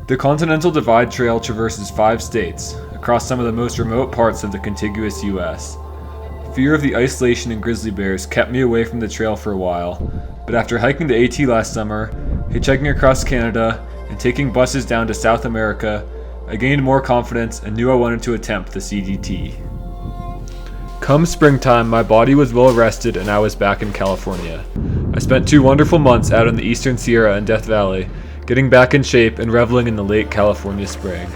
The Continental Divide Trail traverses 5 states, across some of the most remote parts of the contiguous U.S. Fear of the isolation and grizzly bears kept me away from the trail for a while, but after hiking the AT last summer, hitchhiking across Canada, and taking buses down to South America, I gained more confidence and knew I wanted to attempt the CDT. Come springtime, my body was well rested and I was back in California. I spent 2 wonderful months out in the Eastern Sierra and Death Valley, getting back in shape and reveling in the late California spring.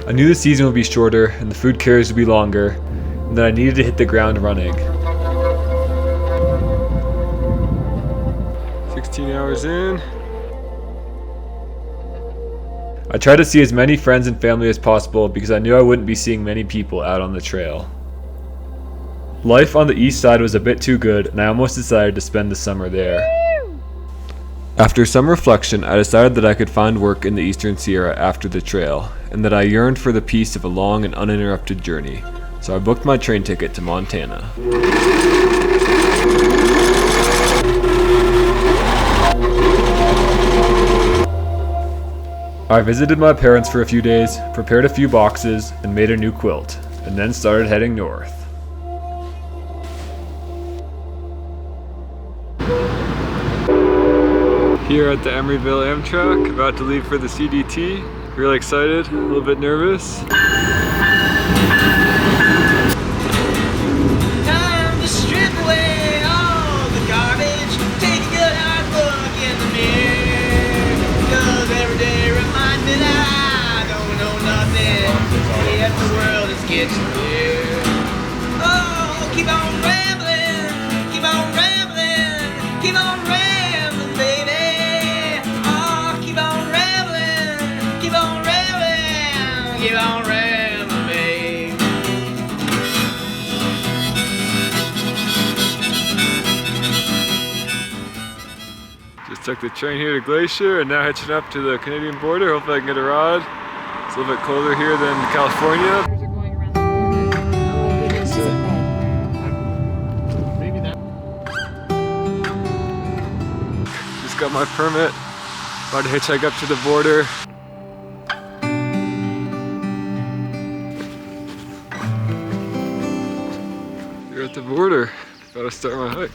I knew the season would be shorter and the food carriers would be longer, and that I needed to hit the ground running. 16 hours in. I tried to see as many friends and family as possible because I knew I wouldn't be seeing many people out on the trail. Life on the east side was a bit too good and I almost decided to spend the summer there. After some reflection, I decided that I could find work in the Eastern Sierra after the trail, and that I yearned for the peace of a long and uninterrupted journey, so I booked my train ticket to Montana. I visited my parents for a few days, prepared a few boxes, and made a new quilt, and then started heading north. Here at the Emeryville Amtrak, about to leave for the CDT. Really excited, a little bit nervous. Time to strip away all the garbage, take a good hard look in the mirror. 'Cause every day reminds me that I don't know nothing, yet the world is getting here. Oh, keep on rambling, keep on rambling, keep on rambling, baby. Keep on rambling, babe. Just took the train here to Glacier and now hitching up to the Canadian border. Hopefully I can get a ride. It's a little bit colder here than California. Just got my permit. About to hitchhike up to the border. We're at the border. About to start my hike.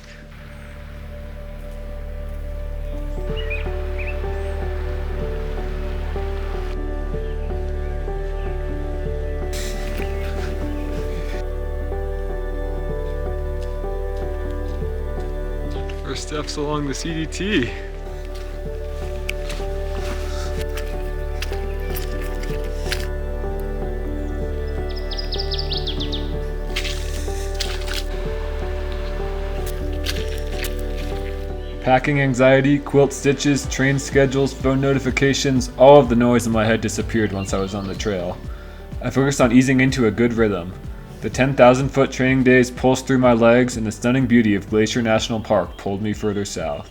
First steps along the CDT. Packing anxiety, quilt stitches, train schedules, phone notifications, all of the noise in my head disappeared once I was on the trail. I focused on easing into a good rhythm. The 10,000-foot training days pulsed through my legs and the stunning beauty of Glacier National Park pulled me further south.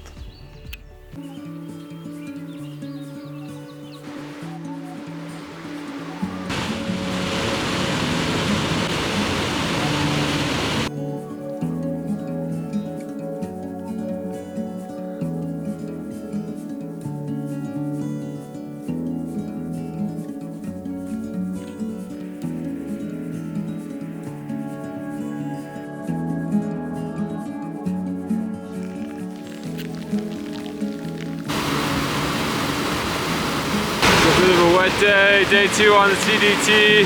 Bit of a wet day, day 2 on the CDT.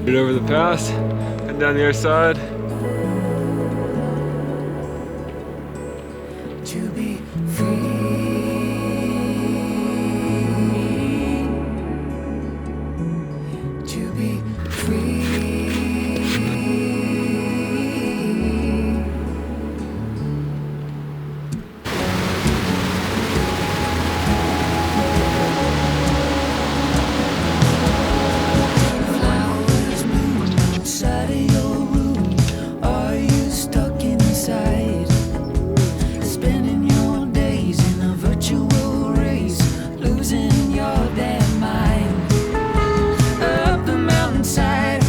Get over the pass, and down the other side. To be free, to be free. Losing your damn mind. Up the mountainside,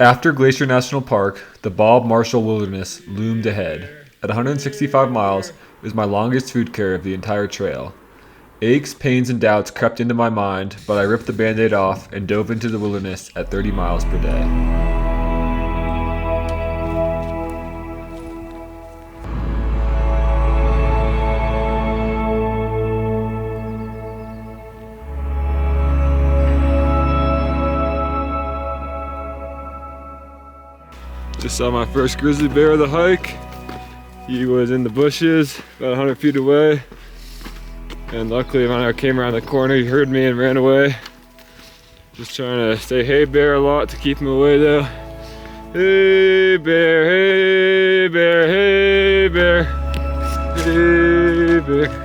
After Glacier National Park, the Bob Marshall Wilderness loomed ahead. At 165 miles, it was my longest food carry of the entire trail. Aches, pains, and doubts crept into my mind, but I ripped the Band-Aid off and dove into the wilderness at 30 miles per day. Just saw my first grizzly bear of the hike. He was in the bushes about 100 feet away. And luckily when I came around the corner, he heard me and ran away. Just trying to say hey bear a lot to keep him away though. Hey bear, hey bear, hey bear, hey bear.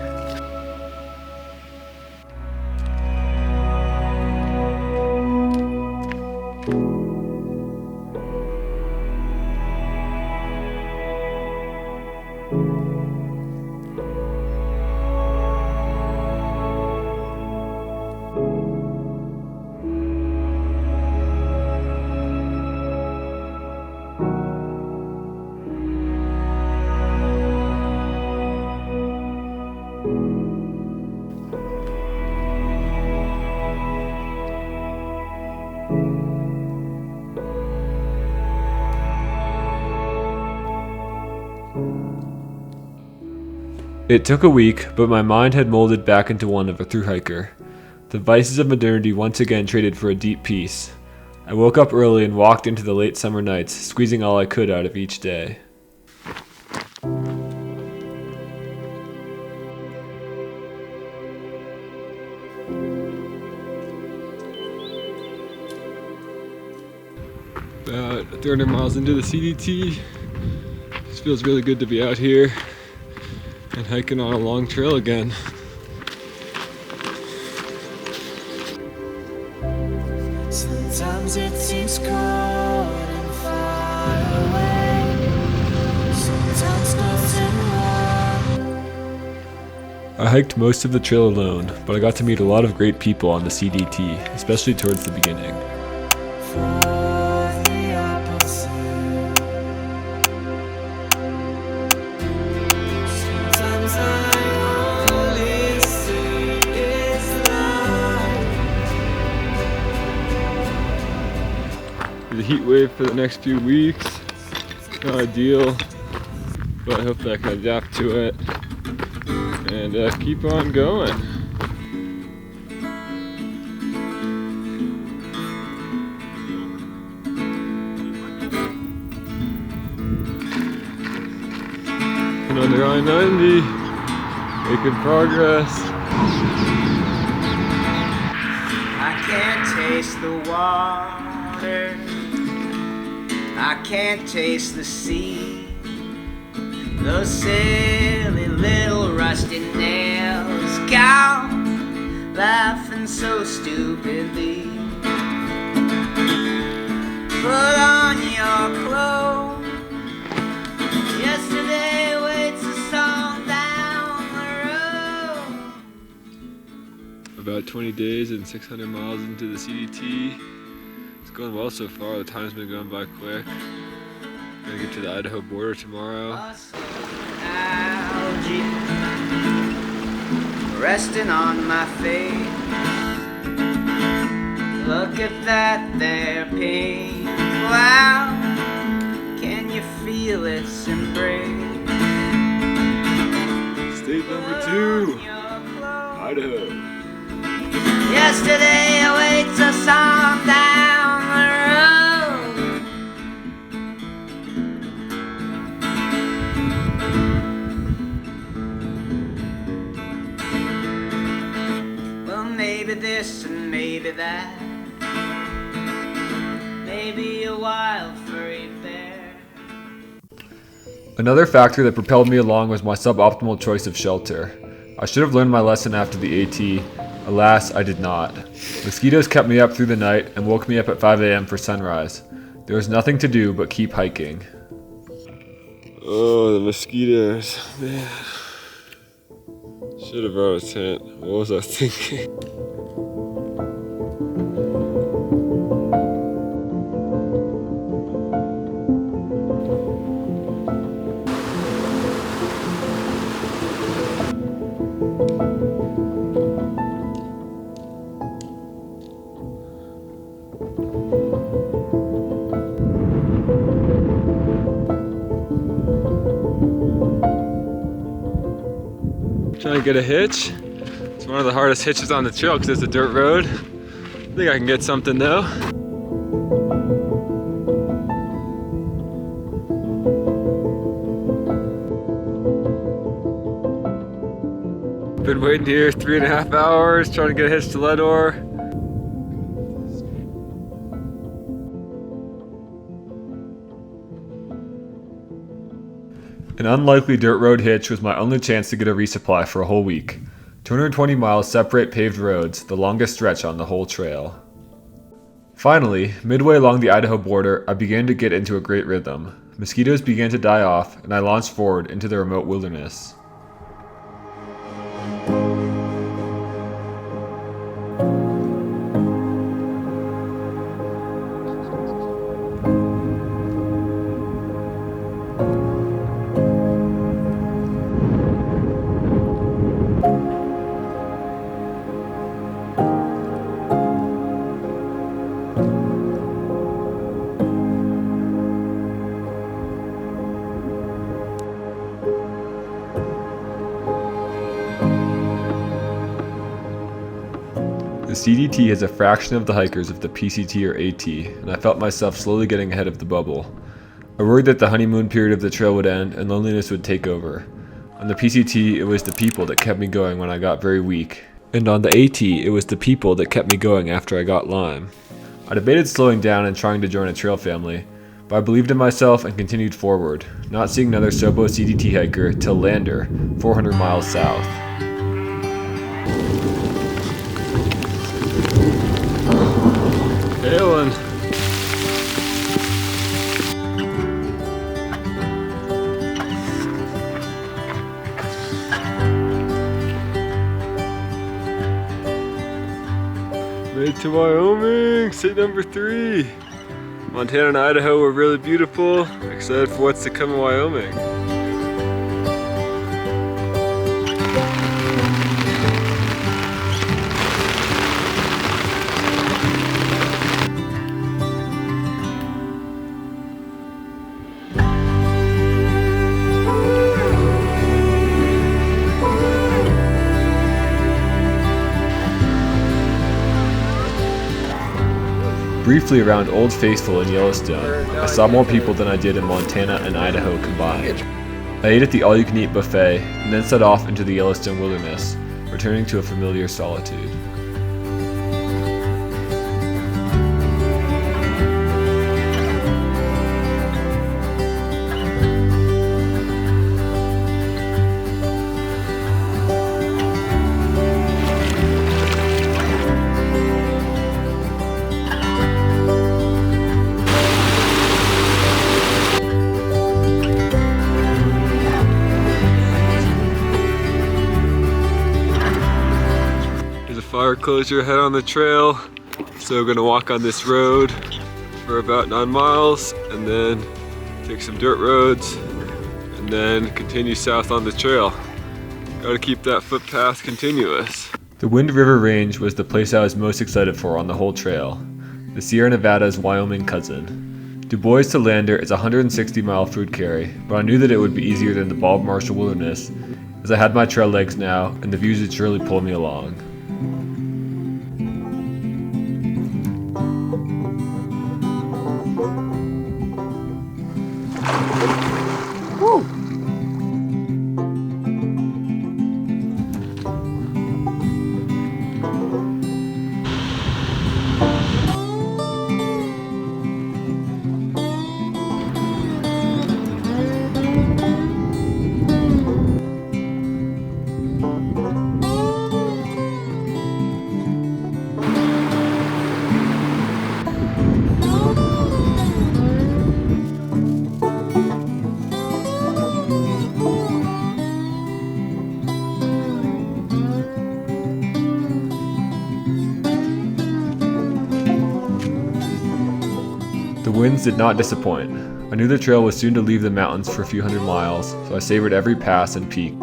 It took a week, but my mind had molded back into one of a thru hiker. The vices of modernity once again traded for a deep peace. I woke up early and walked into the late summer nights, squeezing all I could out of each day. About 300 miles into the CDT. This feels really good to be out here and hiking on a long trail again. Sometimes it seems cold and far away. Sometimes nothing wrong. I hiked most of the trail alone, but I got to meet a lot of great people on the CDT, especially towards the beginning. The heat wave for the next few weeks, not ideal, but I hope I can adapt to it and keep on going. And under I-90, making progress. I can't taste the water. I can't taste the sea. Those silly little rusty nails gone, laughing so stupidly. Put on your clothes. Yesterday waits a song down the road. About 20 days and 600 miles into the CDT. It's going well so far. The time's been going by quick. Gonna get to the Idaho border tomorrow. Algae resting on my face. Look at that there pink cloud. Can you feel its embrace? State number 2, Idaho. Yesterday awaits a song down the road. Well, maybe this and maybe that. Maybe a wild furry bear. Another factor that propelled me along was my suboptimal choice of shelter. I should have learned my lesson after the AT. Alas, I did not. Mosquitoes kept me up through the night and woke me up at 5 a.m. for sunrise. There was nothing to do but keep hiking. Oh, the mosquitoes, man. Should have brought a tent. What was I thinking? Trying to get a hitch. It's one of the hardest hitches on the trail because it's a dirt road. I think I can get something though. Been waiting here 3.5 hours trying to get a hitch to Ledor. An unlikely dirt road hitch was my only chance to get a resupply for a whole week. 220 miles separate paved roads, the longest stretch on the whole trail. Finally, midway along the Idaho border, I began to get into a great rhythm. Mosquitoes began to die off, and I launched forward into the remote wilderness. The CDT has a fraction of the hikers of the PCT or AT, and I felt myself slowly getting ahead of the bubble. I worried that the honeymoon period of the trail would end and loneliness would take over. On the PCT, it was the people that kept me going when I got very weak. And on the AT, it was the people that kept me going after I got Lyme. I debated slowing down and trying to join a trail family, but I believed in myself and continued forward, not seeing another Sopo CDT hiker till Lander, 400 miles south. Hailing. Made to Wyoming, state number 3. Montana and Idaho were really beautiful. Excited for what's to come in Wyoming. Briefly around Old Faithful in Yellowstone, I saw more people than I did in Montana and Idaho combined. I ate at the all-you-can-eat buffet and then set off into the Yellowstone wilderness, returning to a familiar solitude. Fire closure ahead on the trail, so we're gonna walk on this road for about 9 miles and then take some dirt roads and then continue south on the trail. Gotta keep that footpath continuous. The Wind River Range was the place I was most excited for on the whole trail, the Sierra Nevada's Wyoming cousin. Du Bois to Lander is a 160-mile food carry, but I knew that it would be easier than the Bob Marshall Wilderness, as I had my trail legs now and the views would surely pull me along. The winds did not disappoint. I knew the trail was soon to leave the mountains for a few hundred miles, so I savored every pass and peak.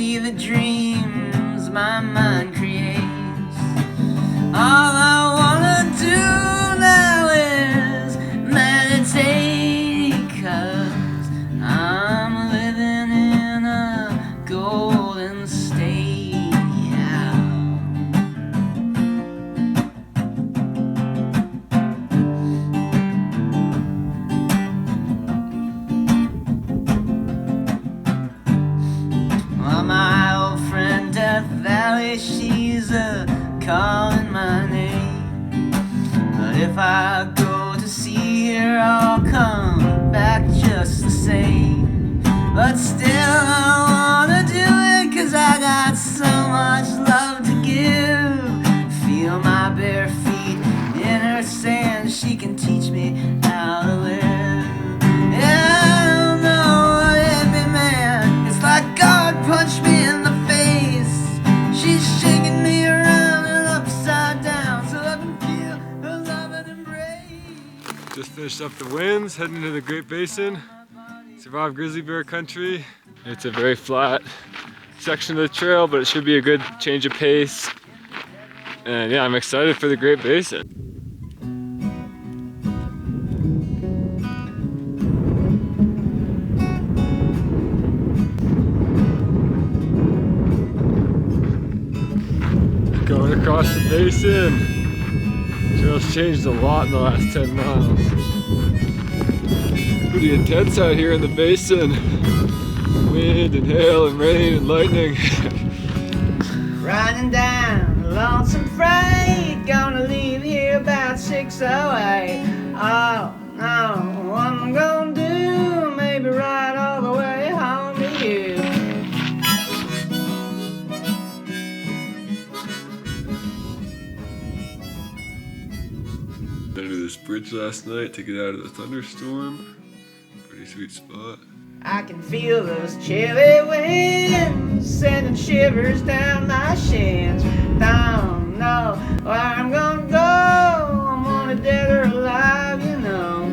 see the dreams my mind creates. All I wanna do now is meditate, 'cause I'm living in a golden state. Well, my old friend Death Valley, she's calling my name. But if I go to see her, I'll come back just the same. But still I wanna do it, 'cause I got so much love to give. Feel my bare feet in her sand, she can teach me how to live. Yeah, I don't know what hit me, man. It's like God punched me in the face. She's shaking me around and upside down, so I can feel her love and embrace. Just finished up the winds, heading into the Great Basin. Survived grizzly bear country. It's a very flat section of the trail, but it should be a good change of pace. And yeah, I'm excited for the Great Basin. Going across the basin. Trail's changed a lot in the last 10 miles. Pretty intense out here in the basin. Wind and hail and rain and lightning. Riding down Lonesome Freight, gonna leave here about 6:08. Oh no, what I'm gonna do? Maybe ride all the way home to you. Under this bridge last night to get out of the thunderstorm. Pretty sweet spot. I can feel those chilly winds sending shivers down my shins. Don't know where I'm gonna go. I'm wanted dead or alive, you know.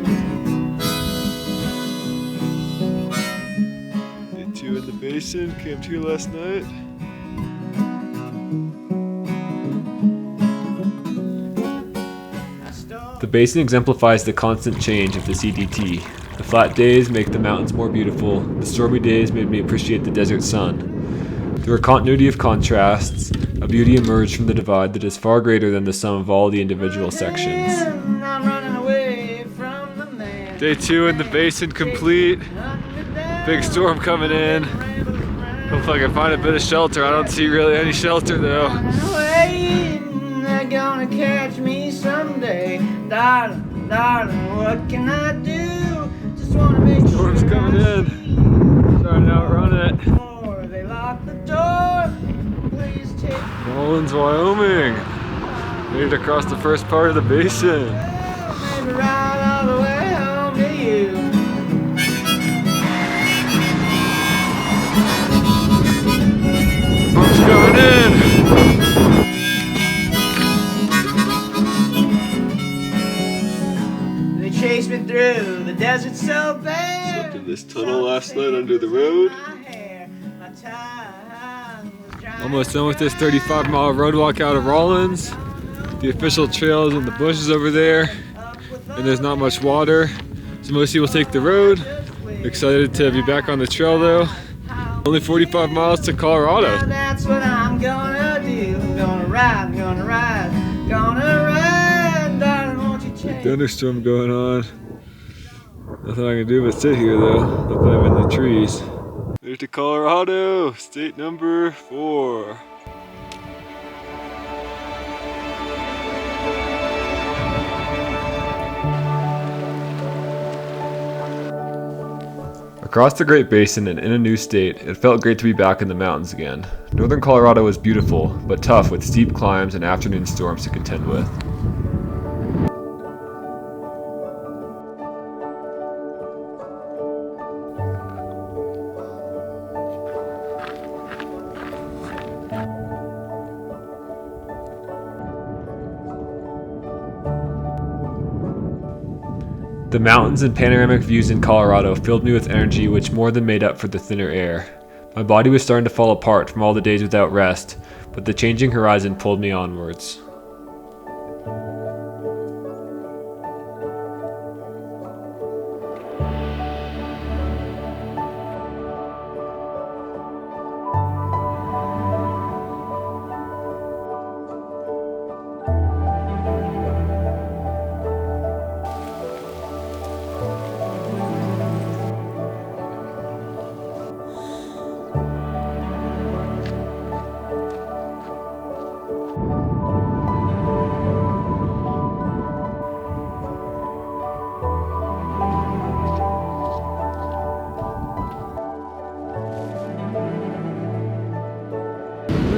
Day 2 in the basin, camped here last night. The basin exemplifies the constant change of the CDT. The flat days make the mountains more beautiful. The stormy days made me appreciate the desert sun. Through a continuity of contrasts, a beauty emerged from the divide that is far greater than the sum of all the individual sections. I'm running away from the man. Day 2 in the basin complete. Big storm coming in. Hopefully I can find a bit of shelter. I don't see really any shelter though. They're gonna catch me someday. Darling, darling, what can I do? Just wanna make Storm's sure coming in. Trying to outrun it. Before they lock the door, please take Rollins, Wyoming. Made it across the first part of the basin. maybe ride all the way home to you. Storm's coming in. Chase me through the desert so bare. Slept in this tunnel last night under the road. Almost done with this 35-mile road walk out of Rollins. The official trail is in the bushes over there, and there's not much water, so most people take the road. Excited to be back on the trail though. Only 45 miles to Colorado. That's what I'm gonna do. I'm gonna ride, gonna ride, gonna ride, darling, won't you change? Thunderstorm going on. Nothing I can do but sit here though. Luckily I'm in the trees. There's to Colorado, state number 4. Across the Great Basin and in a new state, it felt great to be back in the mountains again. Northern Colorado was beautiful, but tough with steep climbs and afternoon storms to contend with. The mountains and panoramic views in Colorado filled me with energy which more than made up for the thinner air. My body was starting to fall apart from all the days without rest, but the changing horizon pulled me onwards.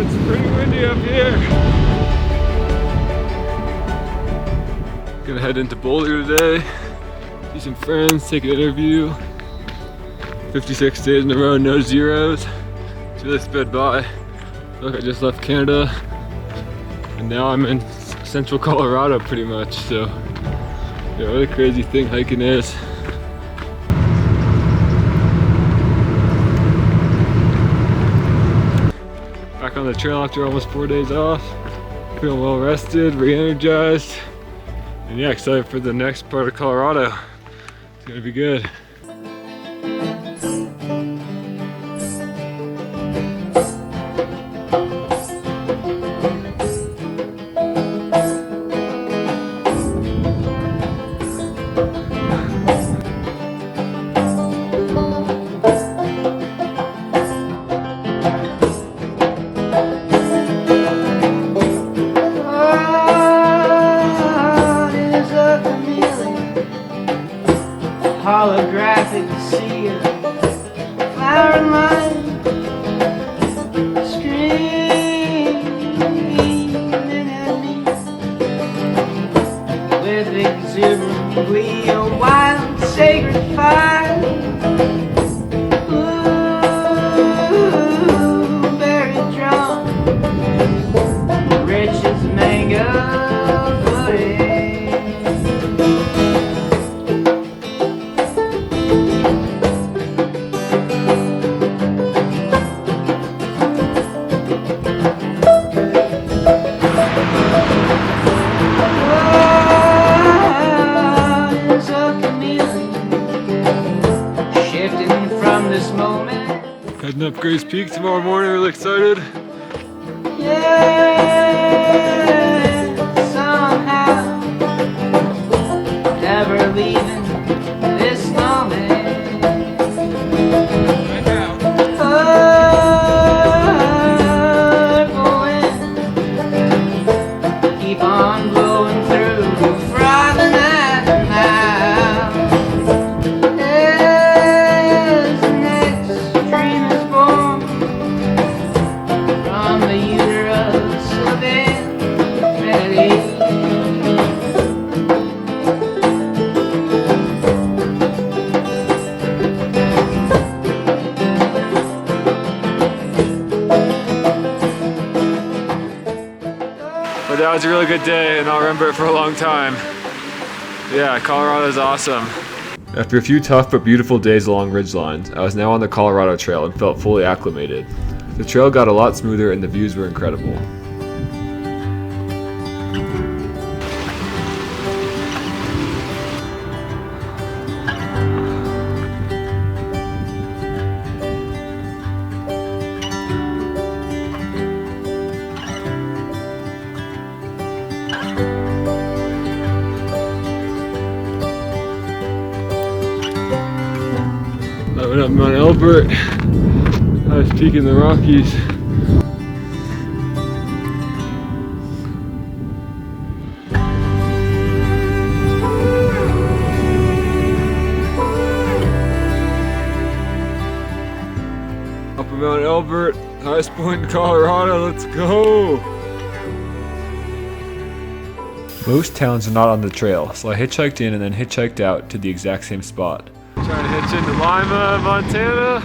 It's pretty windy up here. Gonna head into Boulder today, see some friends, take an interview. 56 days in a row, no zeros. It's really sped by. Look, I just left Canada and now I'm in central Colorado pretty much. So yeah, what a crazy thing hiking is. Back on the trail after almost 4 days off. Feeling well rested, re-energized. And yeah, excited for the next part of Colorado. It's gonna be good. Holographic to see a flower line screaming at me with exuberant glee, a wild sacred fire. Ooh, berry drum, rich as mango pudding. Heading up Grace Peak tomorrow morning, really excited. Yeah, somehow, never leaving this moment. Right now. Purple wind, keep on blowing through, frothing at the mouth. As the next dream is born from the uterus of infinity. But that was a really good day and I'll remember it for a long time. Yeah, Colorado's awesome. After a few tough but beautiful days along ridgelines, I was now on the Colorado Trail and felt fully acclimated. The trail got a lot smoother and the views were incredible. I went up Mount Elbert. I was peaking the Rockies. Up at Mount Elbert, highest point in Colorado, let's go! Most towns are not on the trail, so I hitchhiked in and then hitchhiked out to the exact same spot. Trying to hitch into Lima, Montana.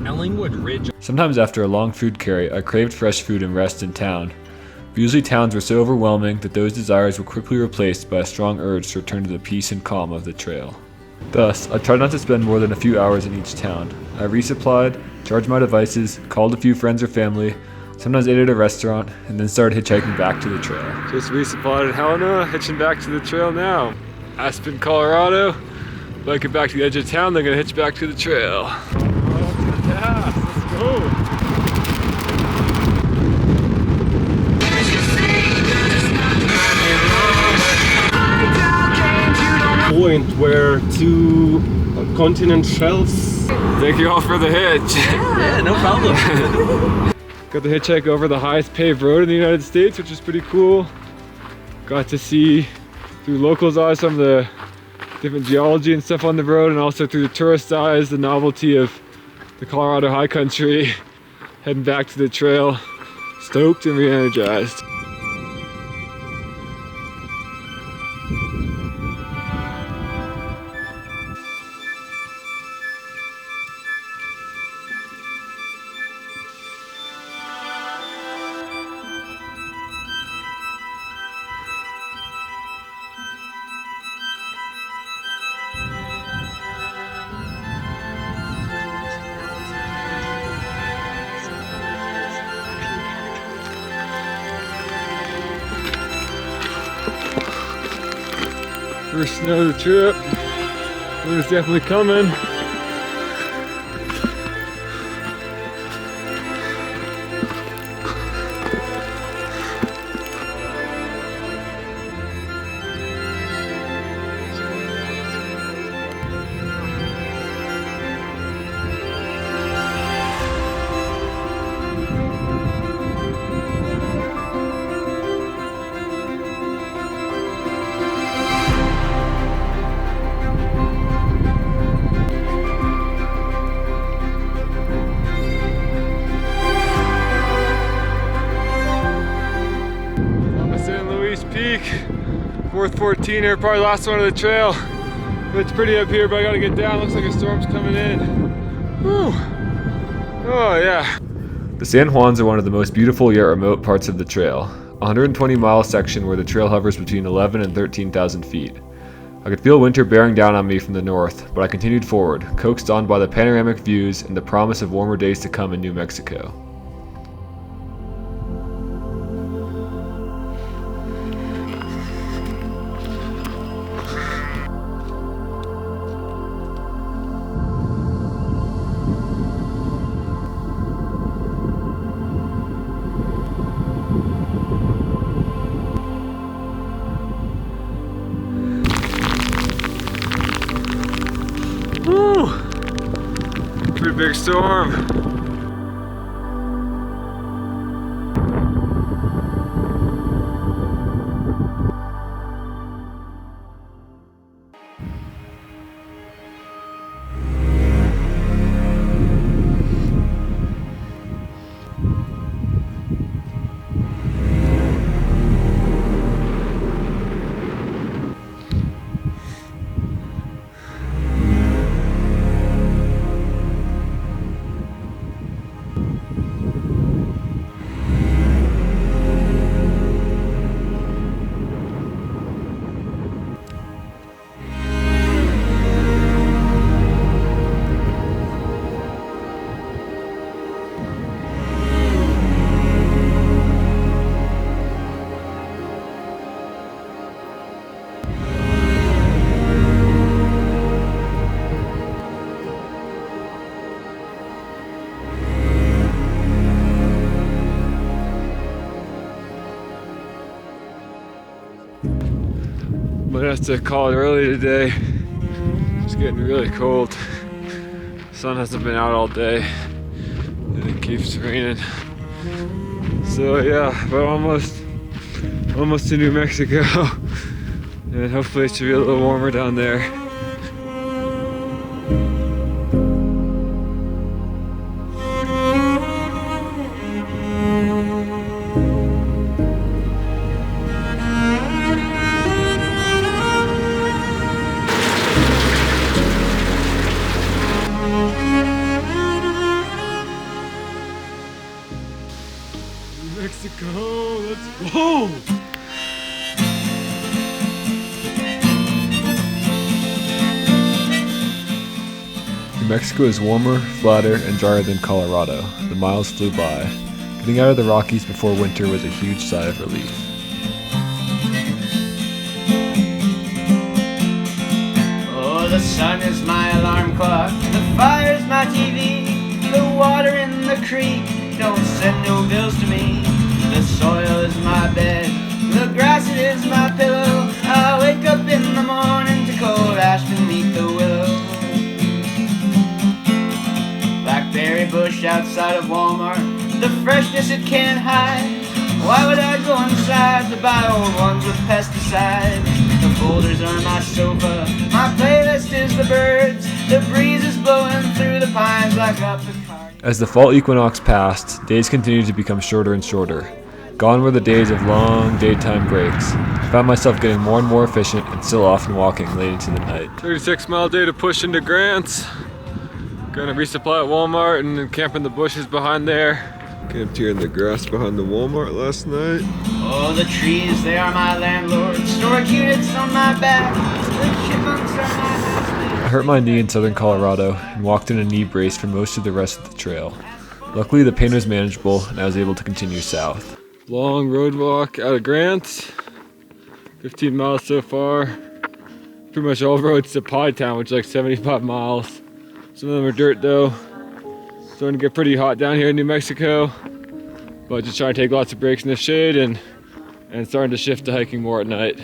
Ellingwood Ridge. Sometimes after a long food carry, I craved fresh food and rest in town. But usually towns were so overwhelming that those desires were quickly replaced by a strong urge to return to the peace and calm of the trail. Thus, I tried not to spend more than a few hours in each town. I resupplied, charged my devices, called a few friends or family, sometimes ate at a restaurant, and then started hitchhiking back to the trail. Just respotted Helena, hitching back to the trail now. Aspen, Colorado. If I get back to the edge of town, they're gonna hitch back to the trail. Yeah, let's go. Point where two continent shelves. Thank you all for the hitch. Yeah, no problem. Got the hitchhike over the highest paved road in the United States, which is pretty cool. Got to see through locals' eyes some of the different geology and stuff on the road, and also through the tourist eyes, the novelty of the Colorado high country. Heading back to the trail, stoked and re-energized. First snow of the trip. Winter's definitely coming. Peak, 414er, probably last one of the trail. It's pretty up here, but I gotta get down. Looks like a storm's coming in. Whew. Oh yeah. The San Juans are one of the most beautiful yet remote parts of the trail. A 120-mile section where the trail hovers between 11 and 13,000 feet. I could feel winter bearing down on me from the north, but I continued forward, coaxed on by the panoramic views and the promise of warmer days to come in New Mexico. Pretty big storm. Might have to call it early today. It's getting really cold. Sun hasn't been out all day and it keeps raining. So yeah, but almost to New Mexico. And hopefully it should be a little warmer down there. Mexico, let's go! New Mexico is warmer, flatter, and drier than Colorado. The miles flew by. Getting out of the Rockies before winter was a huge sigh of relief. Oh, the sun is my alarm clock, the fire's my TV, the water in the creek don't send no bills to me. The soil is my bed, the grass it is my pillow. I wake up in the morning to cold ash beneath the willow. Blackberry bush outside of Walmart, the freshness it can't hide. Why would I go inside to buy old ones with pesticides? The boulders are my sofa, my playlist is the birds. The breeze is blowing through the pines like a Picard. As the fall equinox passed, days continued to become shorter and shorter. Gone were the days of long daytime breaks. I found myself getting more and more efficient and still often walking late into the night. 36-mile day to push into Grants. Gonna resupply at Walmart and then camp in the bushes behind there. Camped here in the grass behind the Walmart last night. Oh, the trees, they are my landlords. Storage units on my back. The chipmunks are my housemates. I hurt my knee in southern Colorado and walked in a knee brace for most of the rest of the trail. Luckily, the pain was manageable and I was able to continue south. Long road walk out of Grants. 15 miles so far. Pretty much all roads to Pie Town, which is like 75 miles. Some of them are dirt though. Starting to get pretty hot down here in New Mexico, but just trying to take lots of breaks in the shade and starting to shift to hiking more at night.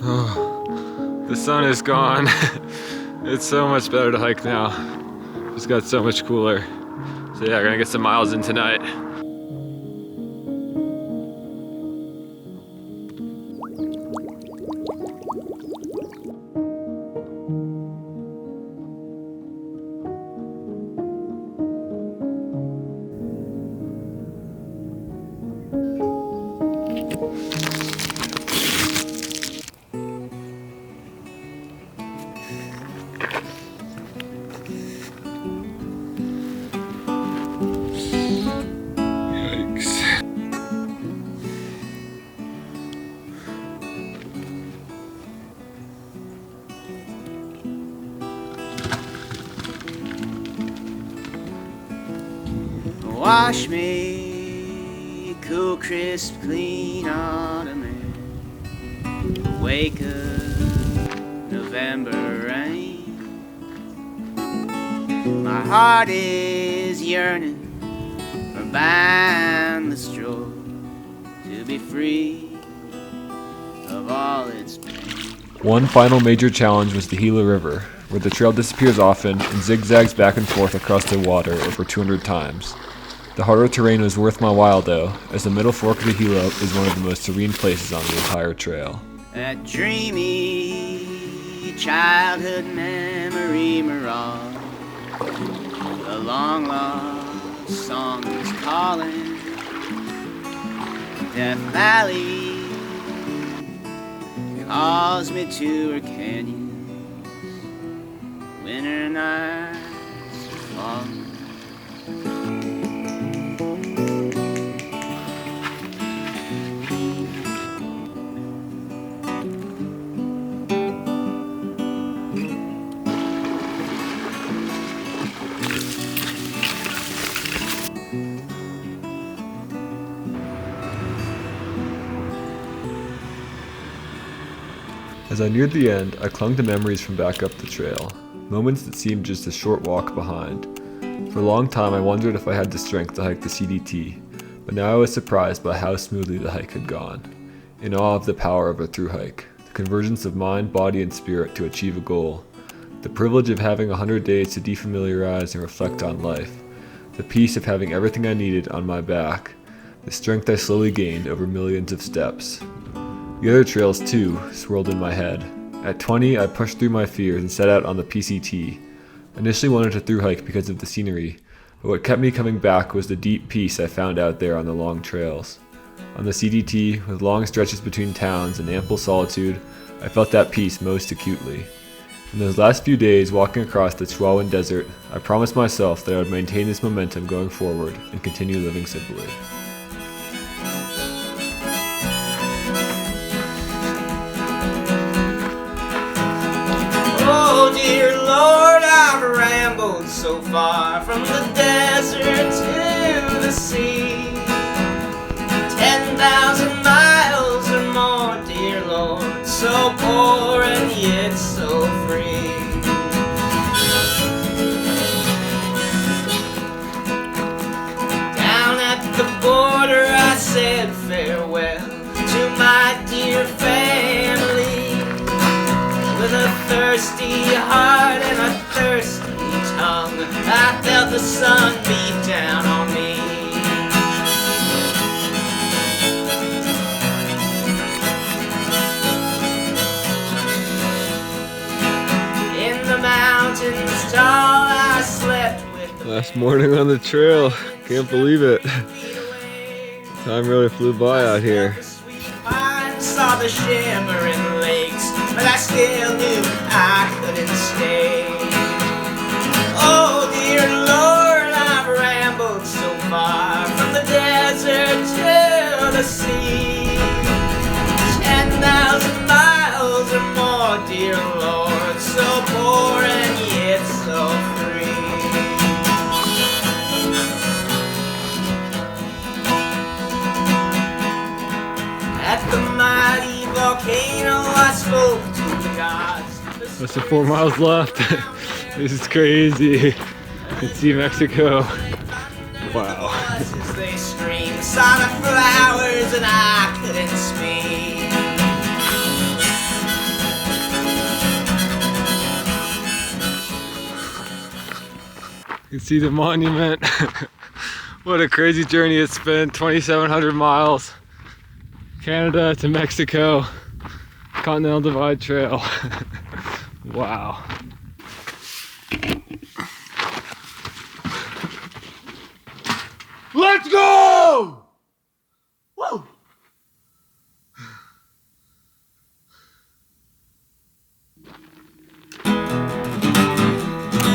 Oh, the sun is gone. It's so much better to hike now. It's got so much cooler. So yeah, we're gonna get some miles in tonight. Wash me, cool, crisp, clean autumn air. Wake up, November rain. My heart is yearning for boundless joy, to be free of all its pain. One final major challenge was the Gila River, where the trail disappears often and zigzags back and forth across the water over 200 times. The harder terrain was worth my while though, as the middle fork of the Gila is one of the most serene places on the entire trail. That dreamy childhood memory mirage, the long lost song is calling. Death Valley calls me to her canyons, winter nights are falling. As I neared the end, I clung to memories from back up the trail, moments that seemed just a short walk behind. For a long time I wondered if I had the strength to hike the CDT, but now I was surprised by how smoothly the hike had gone, in awe of the power of a through hike, the convergence of mind, body, and spirit to achieve a goal, the privilege of having 100 days to defamiliarize and reflect on life, the peace of having everything I needed on my back, the strength I slowly gained over millions of steps. The other trails, too, swirled in my head. At 20, I pushed through my fears and set out on the PCT. I initially wanted to through hike because of the scenery, but what kept me coming back was the deep peace I found out there on the long trails. On the CDT, with long stretches between towns and ample solitude, I felt that peace most acutely. In those last few days walking across the Chihuahuan Desert, I promised myself that I would maintain this momentum going forward and continue living simply. Oh dear Lord, I've rambled so far from the desert to the sea. 10,000 miles or more, dear Lord, so poor and yet so free. Down at the border I said farewell to my dear family. With a thirsty heart and a thirsty tongue, I felt the sun beat down on me. In the mountains tall I slept with the Last morning on the trail. Can't believe it. Time really flew by out here. I saw the shimmering lakes, but I still knew I couldn't stay. Oh dear Lord, I've rambled so far from the desert to the sea. 10,000 miles or more, dear Lord, so poor and yet so free. At the mighty volcano I spoke to the gods. Less than 4 miles left. This is crazy. You can see Mexico. Wow. As they screamed, saw the flowers and I couldn't speak. You can see the monument. What a crazy journey it's been. 2,700 miles. Canada to Mexico. Continental Divide Trail. Wow. Let's go! Woo!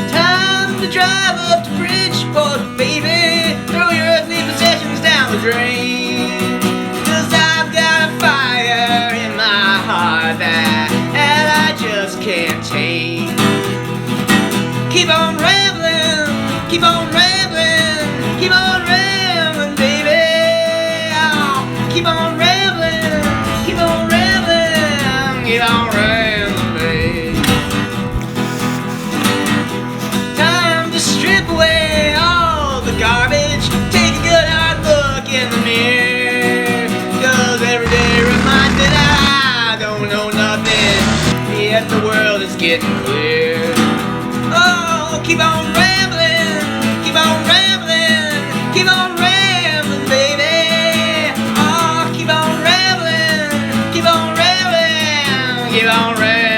Time to drive up to Bridgeport, baby. Throw your earthly possessions down the drain. 'Cause I've got a fire in my heart that I just can't tame. Keep on rambling, keep on rambling, keep on rambling, baby. Oh, keep on rambling, keep on rambling, keep on rambling, baby. Time to strip away all the garbage. Take a good hard look in the mirror. 'Cause every day reminds me that I don't know nothing, yet the world is getting clear. Oh, keep on rambling, keep on rambling, keep on rambling, baby. Oh, keep on rambling, keep on rambling, keep on rambling.